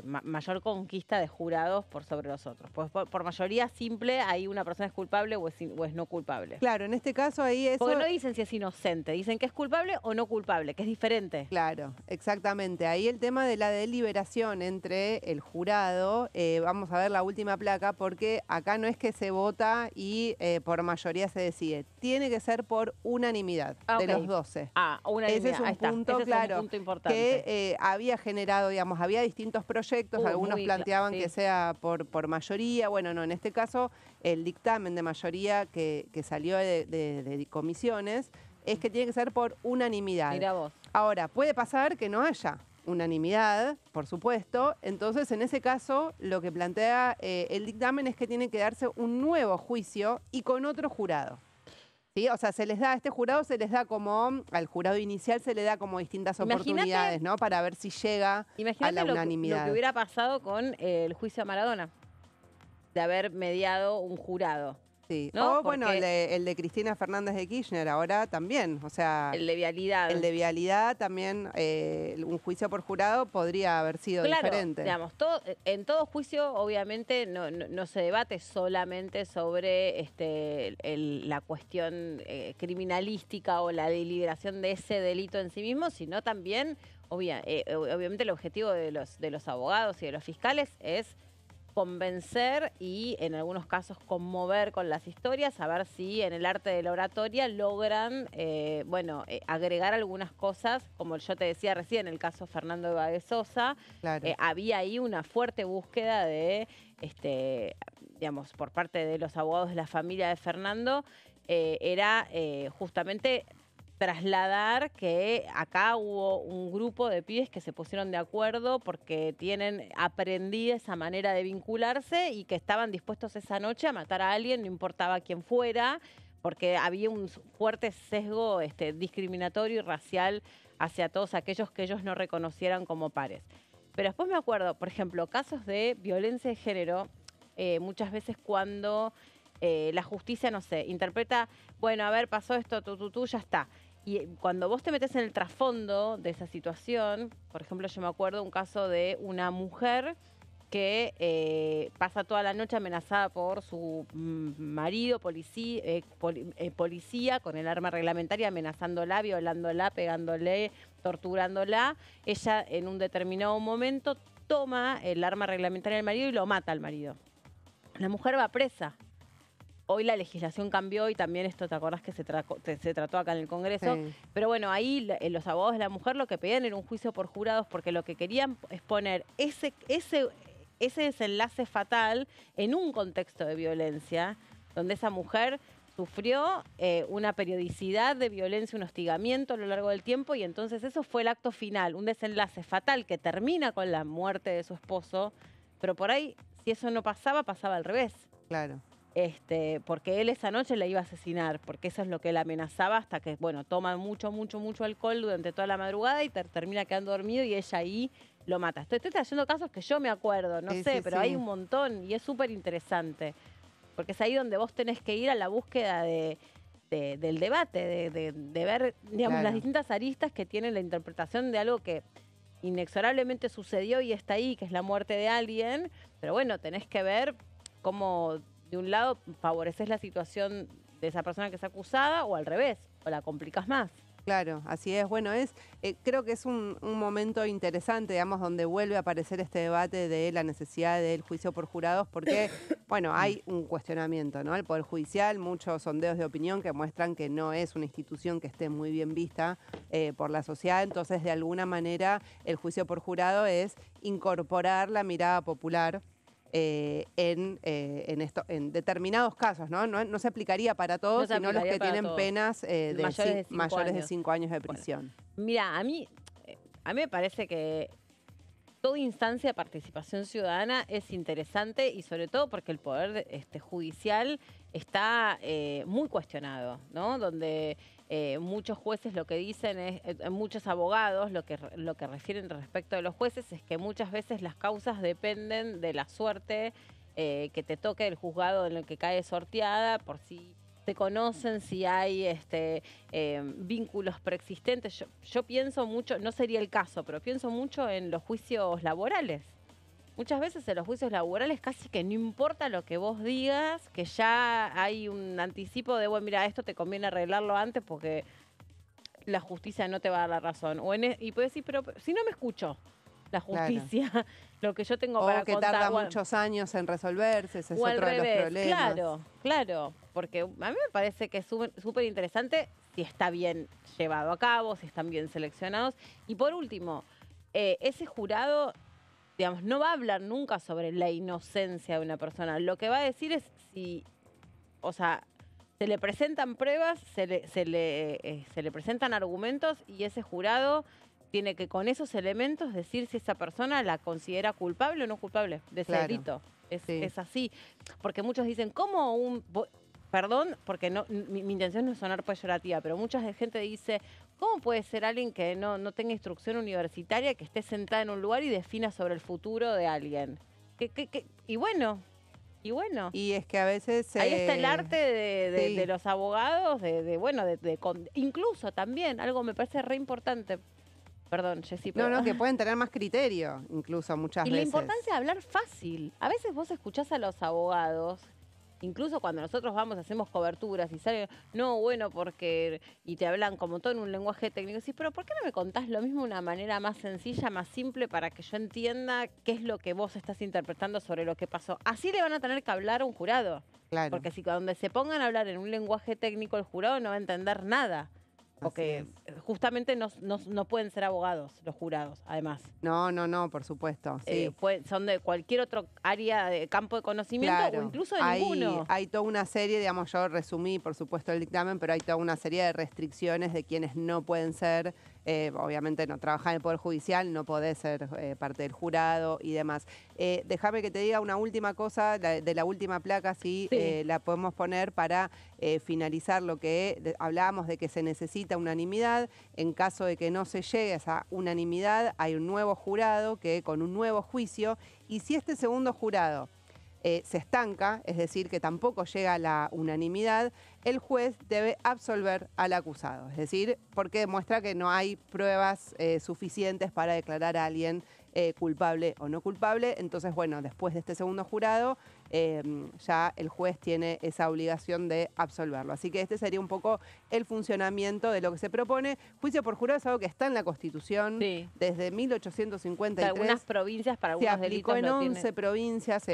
mayor conquista de jurados por sobre los otros. Pues por mayoría simple, ahí una persona es culpable o es no culpable. Claro, en este caso ahí eso... Porque no dicen si es inocente, dicen que es culpable o no culpable, que es diferente. Claro, exactamente. Ahí el tema de la deliberación entre el jurado, vamos a ver la última placa, porque acá no es que se vota y por mayoría se decide. Tiene que ser por unanimidad de los 12. Unanimidad. Ese es un punto, claro, es un punto importante. Que había generado, digamos, había distintos proyectos, algunos planteaban que sea por mayoría, bueno, no, en este caso el dictamen de mayoría que salió de comisiones es que tiene que ser por unanimidad. Mirá vos. Ahora, puede pasar que no haya unanimidad, por supuesto, entonces en ese caso lo que plantea el dictamen es que tiene que darse un nuevo juicio y con otro jurado. ¿Sí? O sea, a este jurado se les da como, al jurado inicial se le da como distintas oportunidades, ¿no? Para ver si llega a la unanimidad. Lo que hubiera pasado con el juicio a Maradona, de haber mediado un jurado. Sí. ¿No? O bueno, el de Cristina Fernández de Kirchner ahora también, o sea... El de vialidad. El de vialidad también, un juicio por jurado podría haber sido diferente. Digamos, en todo juicio obviamente no se debate solamente sobre la cuestión criminalística o la deliberación de ese delito en sí mismo, sino también, obviamente el objetivo de los abogados y de los fiscales es convencer y en algunos casos conmover con las historias, a ver si en el arte de la oratoria logran, agregar algunas cosas, como yo te decía recién, en el caso Fernando de Sosa, había ahí una fuerte búsqueda de, digamos, por parte de los abogados de la familia de Fernando, era justamente trasladar que acá hubo un grupo de pibes que se pusieron de acuerdo porque tienen aprendida esa manera de vincularse y que estaban dispuestos esa noche a matar a alguien, no importaba quién fuera, porque había un fuerte sesgo discriminatorio y racial hacia todos aquellos que ellos no reconocieran como pares. Pero después me acuerdo, por ejemplo, casos de violencia de género, muchas veces cuando la justicia, no sé, interpreta, bueno, a ver, pasó esto, tú, ya está. Y cuando vos te metes en el trasfondo de esa situación, por ejemplo, yo me acuerdo un caso de una mujer que pasa toda la noche amenazada por su marido, policía, con el arma reglamentaria, amenazándola, violándola, pegándole, torturándola. Ella en un determinado momento toma el arma reglamentaria del marido y lo mata al marido. La mujer va presa. Hoy la legislación cambió y también esto, ¿te acordás que se trató acá en el Congreso? Sí. Pero bueno, ahí los abogados de la mujer lo que pedían era un juicio por jurados porque lo que querían es poner ese desenlace fatal en un contexto de violencia, donde esa mujer sufrió una periodicidad de violencia, un hostigamiento a lo largo del tiempo y entonces eso fue el acto final, un desenlace fatal que termina con la muerte de su esposo, pero por ahí, si eso no pasaba, pasaba al revés. Claro. Porque él esa noche la iba a asesinar, porque eso es lo que él amenazaba hasta que, bueno, toma mucho alcohol durante toda la madrugada y termina quedando dormido y ella ahí lo mata. Estoy trayendo casos que yo me acuerdo, no Sí, sé, sí, pero sí. hay un montón y es súper interesante. Porque es ahí donde vos tenés que ir a la búsqueda del debate, de ver, digamos, Claro. las distintas aristas que tiene la interpretación de algo que inexorablemente sucedió y está ahí, que es la muerte de alguien. Pero bueno, tenés que ver cómo, de un lado, favoreces la situación de esa persona que es acusada o al revés, o la complicás más. Claro, así es. Bueno, creo que es un momento interesante, digamos, donde vuelve a aparecer este debate de la necesidad del juicio por jurados, porque, bueno, hay un cuestionamiento, ¿no? El Poder Judicial, muchos sondeos de opinión que muestran que no es una institución que esté muy bien vista por la sociedad, entonces, de alguna manera, el juicio por jurado es incorporar la mirada popular en determinados casos, ¿no? No se aplicaría para todos, No se sino los aplicaría que para tienen todos. penas Mayores de 5 años de Bueno. prisión. Mira, a mí me parece que toda instancia de participación ciudadana es interesante y sobre todo porque el poder judicial está muy cuestionado, ¿no? Donde muchos jueces lo que dicen es, muchos abogados lo que refieren respecto de los jueces es que muchas veces las causas dependen de la suerte que te toque el juzgado en el que cae sorteada, por si se conocen, si hay vínculos preexistentes. Yo pienso mucho, no sería el caso, pero pienso mucho en los juicios laborales. Muchas veces en los juicios laborales casi que no importa lo que vos digas, que ya hay un anticipo de, bueno, mira, esto te conviene arreglarlo antes porque la justicia no te va a dar la razón. Y puedes decir, pero si no me escucho la justicia, lo que yo tengo para O que contar. tarda bueno, muchos años en resolverse, ese es o al otro de los revés, problemas. claro, porque a mí me parece que es súper interesante si está bien llevado a cabo, si están bien seleccionados. Y por último, ese jurado, digamos, no va a hablar nunca sobre la inocencia de una persona. Lo que va a decir es si, o sea, se le presentan pruebas, se le presentan argumentos y ese jurado tiene que con esos elementos decir si esa persona la considera culpable o no culpable de ese Claro. delito. Sí. Es así. Porque muchos dicen, ¿cómo perdón, porque mi intención no es sonar peyorativa, pero mucha gente dice, ¿cómo puede ser alguien que no tenga instrucción universitaria, que esté sentada en un lugar y defina sobre el futuro de alguien? Y bueno. Y es que a veces... Ahí está el arte sí. de los abogados, incluso también, algo me parece re importante. Perdón, Jessy. No, que pueden tener más criterio, incluso muchas Y veces. la importancia de hablar fácil. A veces vos escuchás a los abogados, incluso cuando nosotros hacemos coberturas y salen, no, bueno, porque... Y te hablan como todo en un lenguaje técnico. Y decís, pero ¿por qué no me contás lo mismo de una manera más sencilla, más simple, para que yo entienda qué es lo que vos estás interpretando sobre lo que pasó? Así le van a tener que hablar a un jurado. Claro. Porque si cuando se pongan a hablar en un lenguaje técnico, el jurado no va a entender nada. Porque justamente no pueden ser abogados los jurados, además. No, por supuesto. Sí. Son de cualquier otro área de campo de conocimiento o incluso de ninguno. Hay toda una serie, digamos, yo resumí, por supuesto, el dictamen, pero hay toda una serie de restricciones de quienes no pueden ser, obviamente no trabajar en el Poder Judicial, no podés ser parte del jurado y demás. Déjame que te diga una última cosa, de la última placa, si la podemos poner para finalizar lo que hablábamos de que se necesita unanimidad. En caso de que no se llegue a esa unanimidad, hay un nuevo jurado que con un nuevo juicio, y si este segundo jurado se estanca, es decir, que tampoco llega a la unanimidad, el juez debe absolver al acusado. Es decir, porque demuestra que no hay pruebas suficientes para declarar a alguien culpable o no culpable. Entonces, bueno, después de este segundo jurado, ya el juez tiene esa obligación de absolverlo. Así que este sería un poco el funcionamiento de lo que se propone. Juicio por jurado es algo que está en la Constitución desde 1853. De algunas provincias para algunos se aplicó delitos en 11 provincias,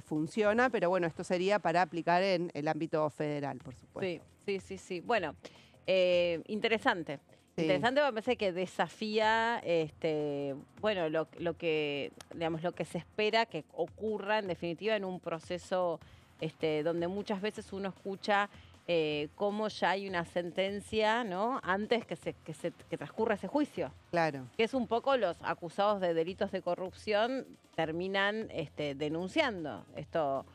funciona, pero bueno, esto sería para aplicar en el ámbito federal, por supuesto. Sí. Bueno, interesante. Sí. Interesante, me parece que desafía bueno, lo que se espera que ocurra en definitiva en un proceso donde muchas veces uno escucha cómo ya hay una sentencia, ¿no? Antes que transcurra ese juicio. Claro. Que es un poco los acusados de delitos de corrupción terminan denunciando. Esto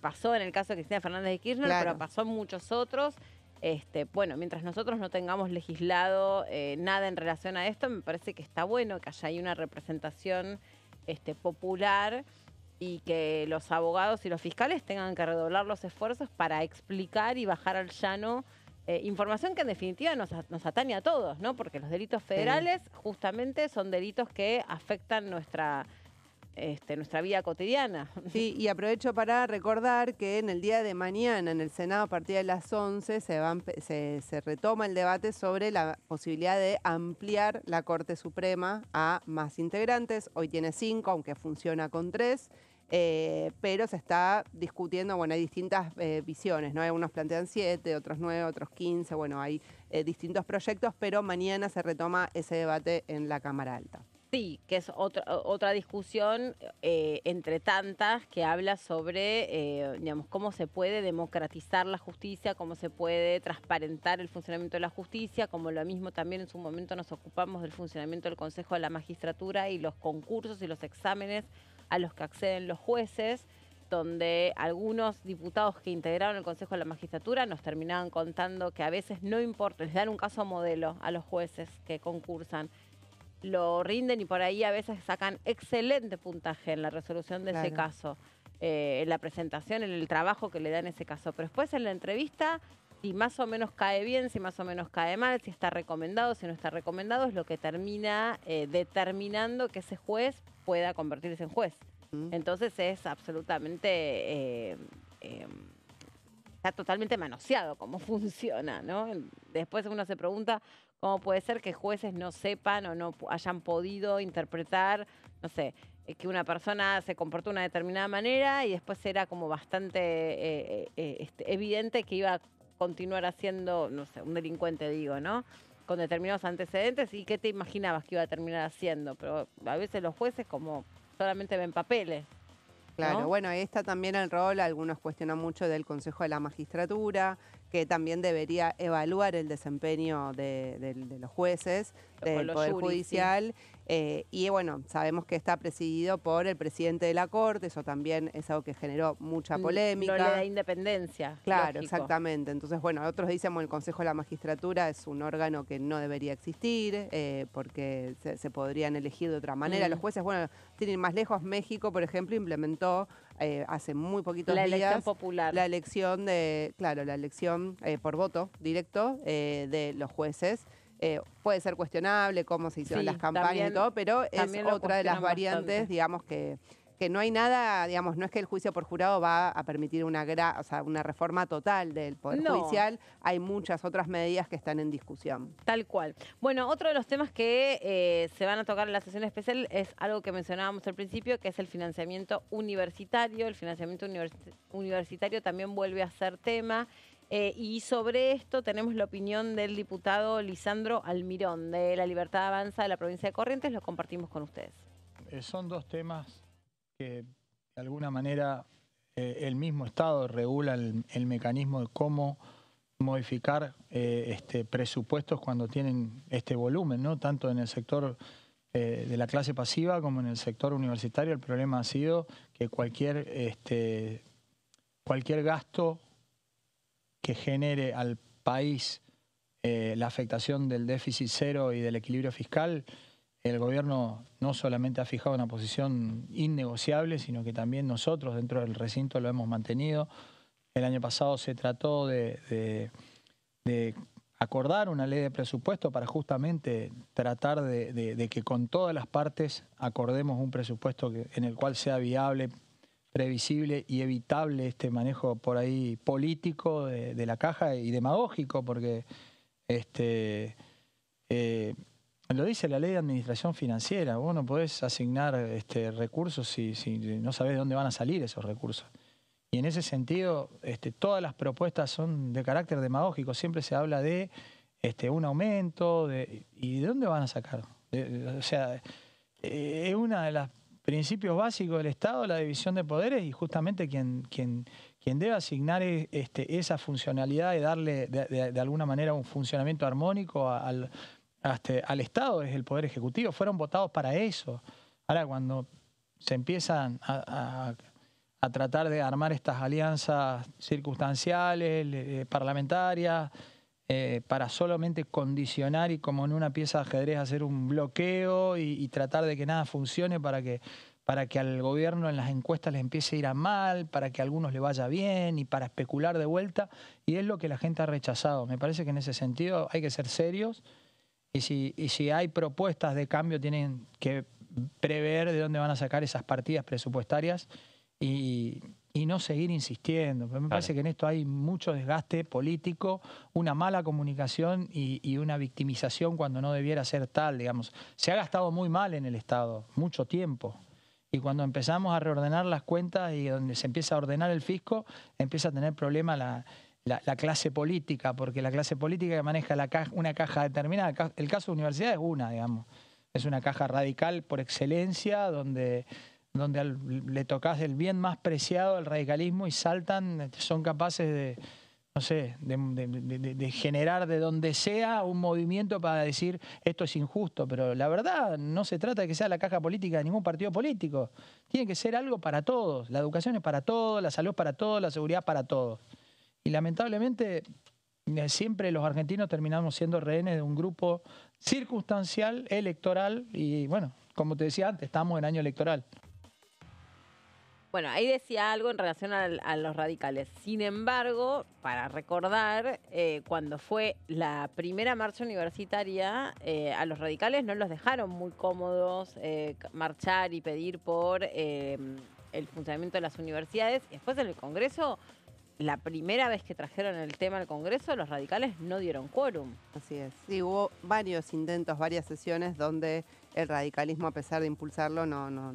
pasó en el caso de Cristina Fernández de Kirchner, pero pasó en muchos otros. Bueno, mientras nosotros no tengamos legislado nada en relación a esto, me parece que está bueno que haya ahí una representación popular y que los abogados y los fiscales tengan que redoblar los esfuerzos para explicar y bajar al llano información que en definitiva nos atañe a todos, ¿no? Porque los delitos federales justamente son delitos que afectan nuestra vida cotidiana. Sí, y aprovecho para recordar que en el día de mañana en el Senado a partir de las 11 se retoma el debate sobre la posibilidad de ampliar la Corte Suprema a más integrantes. Hoy tiene 5, aunque funciona con 3. Pero se está discutiendo, bueno, hay distintas visiones, ¿no? Algunos plantean 7, otros 9, otros 15, bueno, hay distintos proyectos, pero mañana se retoma ese debate en la Cámara Alta. Sí, que es otra discusión entre tantas que habla sobre, digamos, cómo se puede democratizar la justicia, cómo se puede transparentar el funcionamiento de la justicia, como lo mismo también en su momento nos ocupamos del funcionamiento del Consejo de la Magistratura y los concursos y los exámenes a los que acceden los jueces, donde algunos diputados que integraron el Consejo de la Magistratura nos terminaban contando que a veces no importa, les dan un caso modelo a los jueces que concursan, lo rinden y por ahí a veces sacan excelente puntaje en la resolución de ese caso, en la presentación, en el trabajo que le dan ese caso. Pero después en la entrevista, si más o menos cae bien, si más o menos cae mal, si está recomendado, si no está recomendado, es lo que termina determinando que ese juez pueda convertirse en juez. Entonces es absolutamente, está totalmente manoseado cómo funciona, ¿no? Después uno se pregunta cómo puede ser que jueces no sepan o no hayan podido interpretar, no sé, que una persona se comportó de una determinada manera y después era como bastante evidente que iba a continuar haciendo, no sé, un delincuente, digo, ¿no? Con determinados antecedentes, y qué te imaginabas que iba a terminar haciendo. Pero a veces los jueces como solamente ven papeles. Claro, ¿no? bueno, ahí está también el rol, algunos cuestionan mucho del Consejo de la Magistratura, que también debería evaluar el desempeño de los jueces, del Poder Judicial. Y bueno, sabemos que está presidido por el presidente de la Corte, eso también es algo que generó mucha polémica. No le da independencia. Claro, lógico. exactamente. Entonces, bueno, otros dicen que el Consejo de la Magistratura es un órgano que no debería existir, porque se podrían elegir de otra manera. Los jueces, bueno, tienen más lejos. México, por ejemplo, implementó hace muy poquitos días la elección popular. La elección la elección por voto directo de los jueces. Puede ser cuestionable cómo se hicieron las campañas también, y todo, pero es otra de las variantes, bastante. digamos, que no hay nada, digamos, no es que el juicio por jurado va a permitir una reforma total del Poder Judicial. Hay muchas otras medidas que están en discusión. Tal cual. Bueno, otro de los temas que se van a tocar en la sesión especial es algo que mencionábamos al principio, que es el financiamiento universitario. El financiamiento universitario también vuelve a ser tema. Y sobre esto tenemos la opinión del diputado Lisandro Almirón, de La Libertad Avanza de la provincia de Corrientes. Lo compartimos con ustedes. Son dos temas que de alguna manera el mismo Estado regula el mecanismo de cómo modificar presupuestos cuando tienen este volumen, ¿no? Tanto en el sector de la clase pasiva como en el sector universitario. El problema ha sido que cualquier gasto que genere al país la afectación del déficit cero y del equilibrio fiscal, el gobierno no solamente ha fijado una posición innegociable, sino que también nosotros dentro del recinto lo hemos mantenido. El año pasado se trató de acordar una ley de presupuesto para justamente tratar de que con todas las partes acordemos un presupuesto en el cual sea viable, previsible y evitable este manejo por ahí político de la caja y demagógico, porque lo dice la ley de administración financiera. Vos no podés asignar recursos si no sabés de dónde van a salir esos recursos. Y en ese sentido, todas las propuestas son de carácter demagógico. Siempre se habla de un aumento, ¿y de dónde van a sacar? O sea, es una de las principios básicos del Estado, la división de poderes, y justamente quien debe asignar esa funcionalidad y darle de alguna manera un funcionamiento armónico al Estado es el Poder Ejecutivo. Fueron votados para eso. Ahora, cuando se empiezan a a tratar de armar estas alianzas circunstanciales, parlamentarias, para solamente condicionar y como en una pieza de ajedrez hacer un bloqueo y tratar de que nada funcione para que al gobierno en las encuestas le empiece a ir a mal, para que a algunos le vaya bien y para especular de vuelta. Y es lo que la gente ha rechazado. Me parece que en ese sentido hay que ser serios y si hay propuestas de cambio tienen que prever de dónde van a sacar esas partidas presupuestarias y no seguir insistiendo. Pero me parece que en esto hay mucho desgaste político, una mala comunicación y una victimización cuando no debiera ser tal, digamos. Se ha gastado muy mal en el Estado, mucho tiempo. Y cuando empezamos a reordenar las cuentas y donde se empieza a ordenar el fisco, empieza a tener problemas la clase política, porque la clase política que maneja una caja determinada, el caso de universidad es una, digamos. Es una caja radical por excelencia, donde le tocas el bien más preciado al radicalismo y saltan, son capaces de, no sé, de generar de donde sea un movimiento para decir esto es injusto, pero la verdad no se trata de que sea la caja política de ningún partido político, tiene que ser algo para todos, la educación es para todos, la salud es para todos, la seguridad para todos. Y lamentablemente siempre los argentinos terminamos siendo rehenes de un grupo circunstancial, electoral y bueno, como te decía antes, estamos en año electoral. Bueno, ahí decía algo en relación a los radicales. Sin embargo, para recordar, cuando fue la primera marcha universitaria, a los radicales no los dejaron muy cómodos marchar y pedir por el funcionamiento de las universidades. Y después en el Congreso, la primera vez que trajeron el tema al Congreso, los radicales no dieron quórum. Así es. Sí, hubo varios intentos, varias sesiones donde el radicalismo, a pesar de impulsarlo, no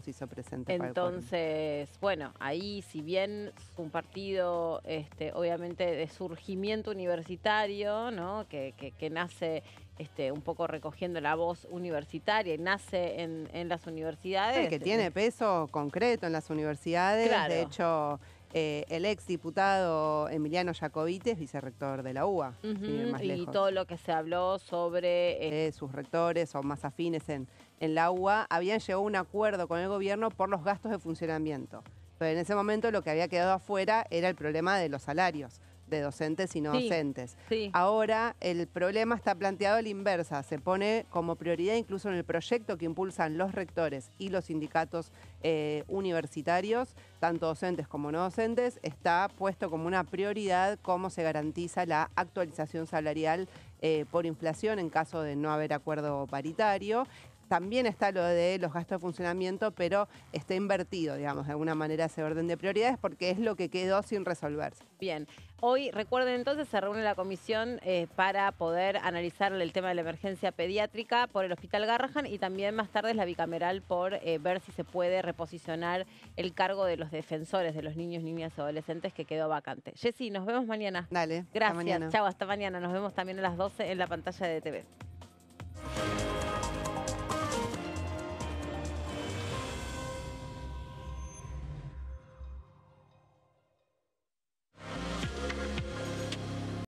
se hizo presente. Entonces, bueno, ahí si bien es un partido obviamente de surgimiento universitario, ¿no? que nace un poco recogiendo la voz universitaria y nace en las universidades. Sí, que tiene peso concreto en las universidades. Claro. De hecho, el exdiputado Emiliano Jacobite es vicerrector de la UBA. Y todo lo que se habló sobre sus rectores o más afines en la UBA habían llegado a un acuerdo con el gobierno por los gastos de funcionamiento. Pero en ese momento lo que había quedado afuera era el problema de los salarios de docentes y no docentes. Sí. Ahora el problema está planteado a la inversa, se pone como prioridad incluso en el proyecto que impulsan los rectores y los sindicatos universitarios, tanto docentes como no docentes, está puesto como una prioridad cómo se garantiza la actualización salarial por inflación en caso de no haber acuerdo paritario. También está lo de los gastos de funcionamiento, pero está invertido, digamos, de alguna manera ese orden de prioridades porque es lo que quedó sin resolverse. Bien. Hoy, recuerden entonces, se reúne la comisión para poder analizar el tema de la emergencia pediátrica por el Hospital Garrahan y también más tarde es la bicameral por ver si se puede reposicionar el cargo de los defensores de los niños, niñas y adolescentes que quedó vacante. Jessy, nos vemos mañana. Dale. Gracias. Chao, hasta mañana. Nos vemos también a las 12 en la pantalla de TV.